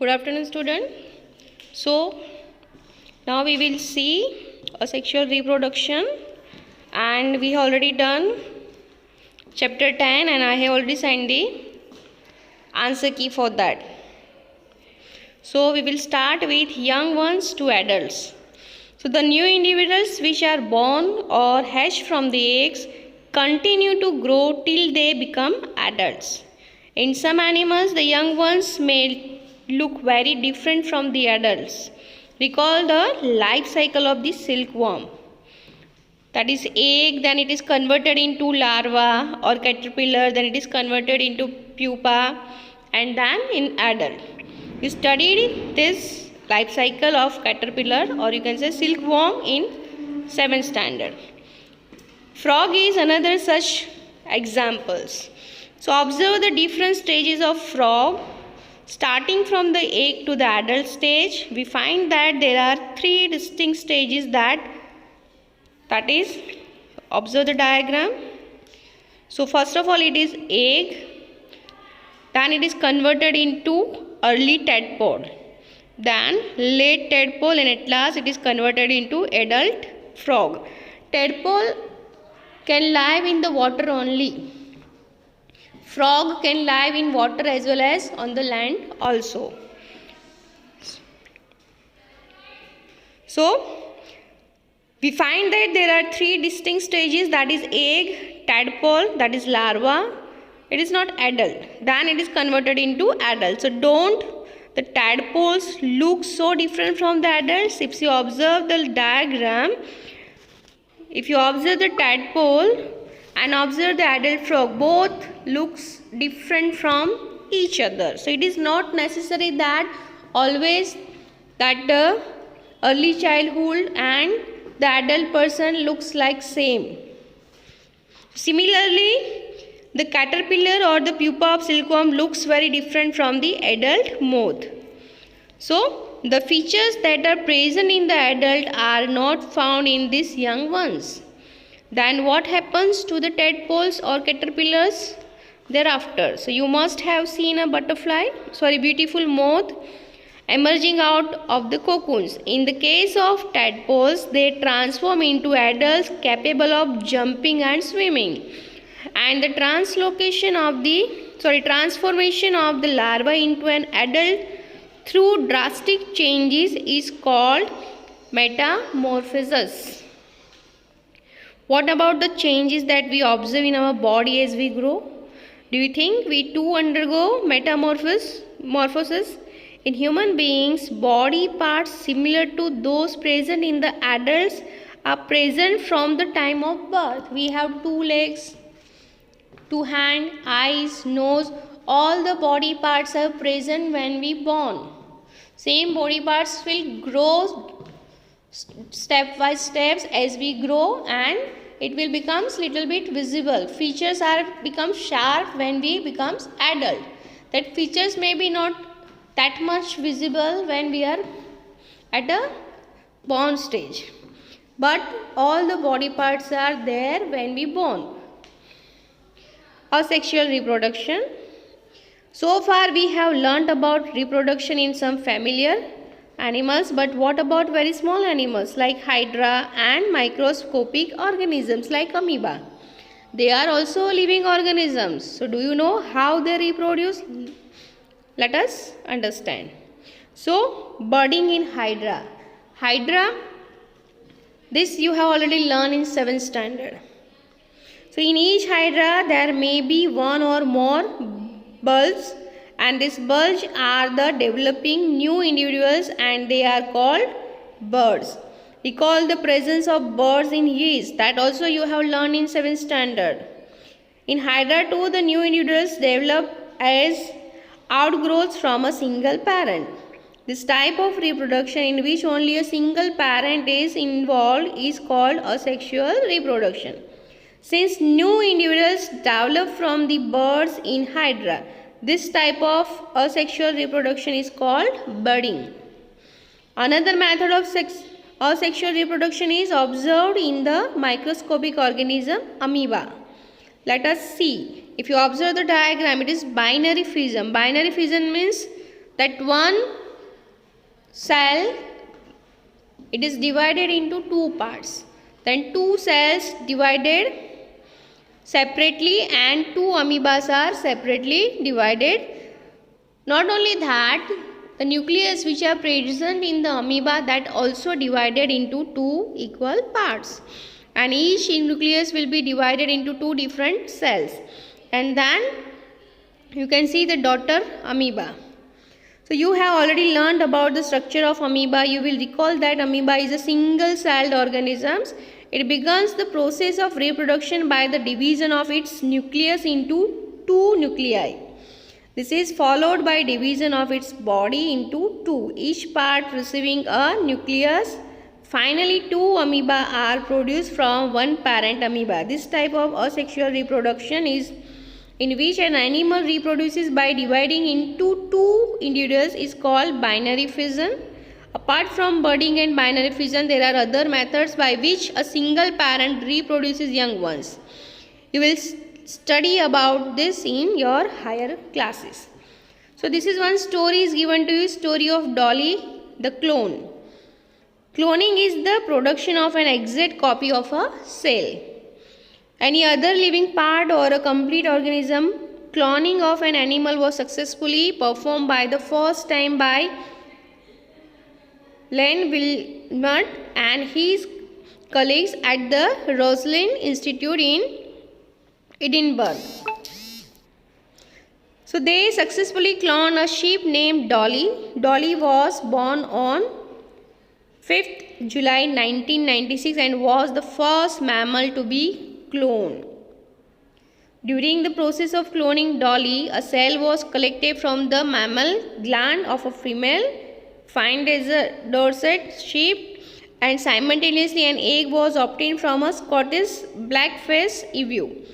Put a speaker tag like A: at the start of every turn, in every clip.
A: Good afternoon, student. So now we will see asexual reproduction, and we have already done chapter 10 and I have already sent the answer key for that. So we will start with young ones to adults. So the new individuals which are born or hatched from the eggs continue to grow till they become adults. In some animals, the young ones may look very different from the adults. Recall the life cycle of the silkworm. That is egg, then it is converted into larva or caterpillar, then it is converted into pupa, and then in adult. You studied this life cycle of caterpillar, or you can say silkworm, in 7th standard. Frog is another such examples. So observe the different stages of frog. Starting from the egg to the adult stage, we find that there are 3 distinct stages that is, observe the diagram. So first of all, it is egg, then it is converted into early tadpole, then late tadpole, and at last it is converted into adult frog. Tadpole can live in the water only. Frog can live in water as well as on the land also. So we find that there are 3 distinct stages, that is egg, tadpole, that is larva. It is not adult. Then it is converted into adult. So don't the tadpoles look so different from the adults. If you observe the diagram, if you observe the tadpole and observe the adult frog, both looks different from each other. So it is not necessary that always that the early childhood and the adult person looks like same. Similarly, the caterpillar or the pupa of silkworm looks very different from the adult moth. So the features that are present in the adult are not found in these young ones. Then what happens to the tadpoles or caterpillars thereafter? So you must have seen a beautiful moth emerging out of the cocoons. In the case of tadpoles, they transform into adults capable of jumping and swimming. And the transformation of the larva into an adult through drastic changes is called metamorphosis. What about the changes that we observe in our body as we grow? Do you think we too undergo metamorphosis? In human beings, body parts similar to those present in the adults are present from the time of birth. We have 2 legs, 2 hands, eyes, nose. All the body parts are present when we born. Same body parts will grow step by steps as we grow, and it will becomes little bit visible. Features are become sharp when we becomes adult. That features may be not that much visible when we are at a born stage, but all the body parts are there when we born. Asexual reproduction. So far we have learnt about reproduction in some familiar animals, but what about very small animals like hydra and microscopic organisms like amoeba? They are also living organisms. So do you know how they reproduce? Let us understand. So budding in hydra. Hydra, this you have already learned in 7th standard. So in each hydra there may be 1 or more bulbs, and these bulbs are the developing new individuals and they are called buds. Recall the presence of buds in yeast, that also you have learned in 7th standard. In hydra too, the new individuals develop as outgrowths from a single parent. This type of reproduction in which only a single parent is involved is called asexual reproduction. Since new individuals develop from the buds in hydra, this type of asexual reproduction is called budding. Another method of asexual reproduction is observed in the microscopic organism amoeba. Let us see. If you observe the diagram, it is binary fission. Binary fission means that one cell, it is divided into two parts. Then two cells divided separately and two amoebas are separately divided. Not only that, the nucleus which are present in the amoeba, that also divided into two equal parts. And each nucleus will be divided into two different cells. And then you can see the daughter amoeba. So you have already learned about the structure of amoeba. You will recall that amoeba is a single-celled organism. It begins the process of reproduction by the division of its nucleus into two nuclei. This is followed by division of its body into two, each part receiving a nucleus. Finally, two amoeba are produced from one parent amoeba. This type of asexual reproduction is in which an animal reproduces by dividing into two individuals is called binary fission. Apart from budding and binary fission, there are other methods by which a single parent reproduces young ones. You will study about this in your higher classes. So this is one story is given to you, story of Dolly the clone. Cloning is the production of an exact copy of a cell. Any other living part or a complete organism, cloning of an animal was successfully performed by the first time by Len Wilmot and his colleagues at the Roslin Institute in Edinburgh. So they successfully cloned a sheep named Dolly. Dolly was born on 5th July 1996 and was the first mammal to be cloned. During the process of cloning Dolly, a cell was collected from the mammal gland of a female fine Dorset sheep, and simultaneously an egg was obtained from a Scottish blackface emu.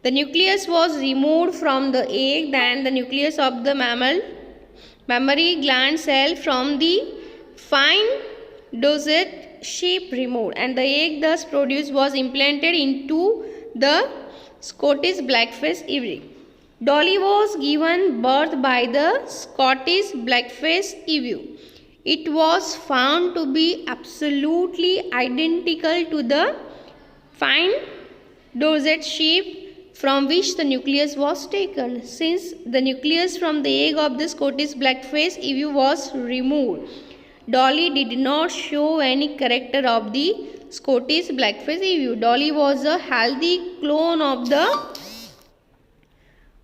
A: The nucleus was removed from the egg, then the nucleus of the mammary gland cell from the fine Dorset sheep removed, and the egg thus produced was implanted into the Scottish blackface emu. Dolly was given birth by the Scottish blackface emu. It was found to be absolutely identical to the fine Dorset sheep from which the nucleus was taken. Since the nucleus from the egg of the Scottish blackface emu was removed, Dolly did not show any character of the Scottish blackface emu. Dolly was a healthy clone of the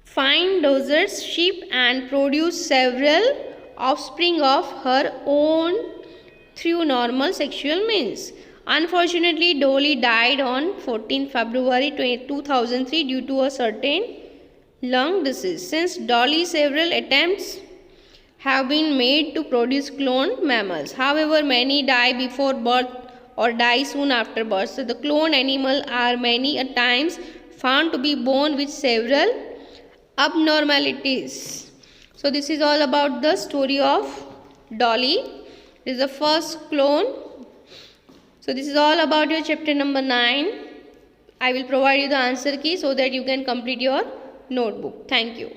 A: fine Dorset sheep and produced several offspring of her own through normal sexual means. Unfortunately, Dolly died on 14 February 2003 due to a certain lung disease. Since Dolly, several attempts have been made to produce cloned mammals. However, many die before birth or die soon after birth. So the cloned animals are many a times found to be born with several abnormalities. So this is all about the story of Dolly. This is the first clone. So this is all about your chapter number 9. I will provide you the answer key so that you can complete your notebook. Thank you.